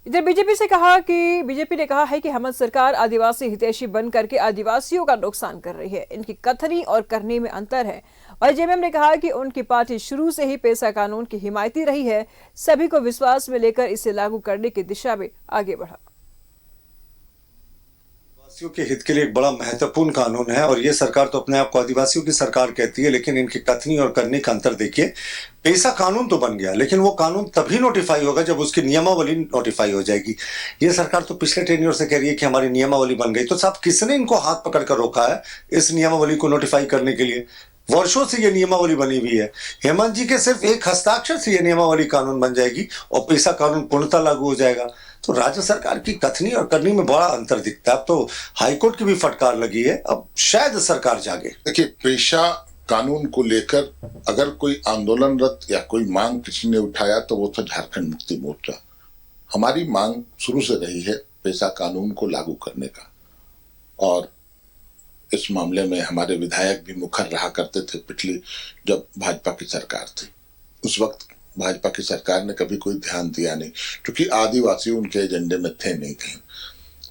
इधर बीजेपी ने कहा है कि हेमंत सरकार आदिवासी हितैषी बन करके आदिवासियों का नुकसान कर रही है। इनकी कथनी और करने में अंतर है। और जेएमएम ने कहा कि उनकी पार्टी शुरू से ही पेसा कानून की हिमायती रही है, सभी को विश्वास में लेकर इसे लागू करने की दिशा में आगे बढ़ा। आदिवासियों के हित के लिए एक बड़ा महत्वपूर्ण कानून है और ये सरकार तो अपने आप को आदिवासियों की सरकार कहती है, लेकिन इनकी कथनी और करने का अंतर देखिए। पेसा कानून तो बन गया, लेकिन वो कानून तभी नोटिफाई होगा जब उसकी नियमावली नोटिफाई हो जाएगी। ये सरकार तो पिछले टेन्योर से कह रही है कि हमारी नियमावली बन गई, तो साहब किसने इनको हाथ पकड़ कर रोका है इस नियमावली को नोटिफाई करने के लिए? वर्षों से ये नियमावली बनी हुई है। हेमंत जी के सिर्फ एक हस्ताक्षर से ये नियमावली कानून बन जाएगी और पेसा कानून पूर्णतः लागू हो जाएगा। तो राज्य सरकार की कथनी और करनी में बड़ा अंतर दिखता है। अब तो हाईकोर्ट की भी फटकार लगी है, अब शायद सरकार जागे। देखिए, पेशा कानून को लेकर अगर कोई आंदोलनरत या कोई मांग किसी ने उठाया तो वो था झारखंड मुक्ति मोर्चा। हमारी मांग शुरू से रही है पेशा कानून को लागू करने का, और इस मामले में हमारे विधायक भी मुखर रहा करते थे पिछली जब भाजपा की सरकार थी। उस वक्त भाजपा की सरकार ने कभी कोई ध्यान दिया नहीं, क्योंकि आदिवासी उनके एजेंडे में थे नहीं कहीं।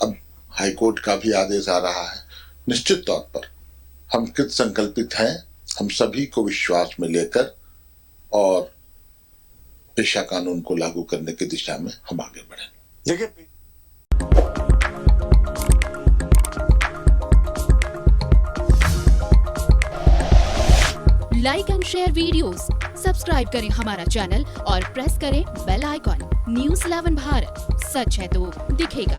अब हाईकोर्ट का भी आदेश आ रहा है। निश्चित तौर पर हम कृत संकल्पित हैं, हम सभी को विश्वास में लेकर और पेशा कानून को लागू करने की दिशा में हम आगे बढ़ें। देखिए, like and share videos, subscribe करें हमारा चैनल और प्रेस करें बेल आइकॉन। न्यूज़ 11 भारत, सच है तो दिखेगा।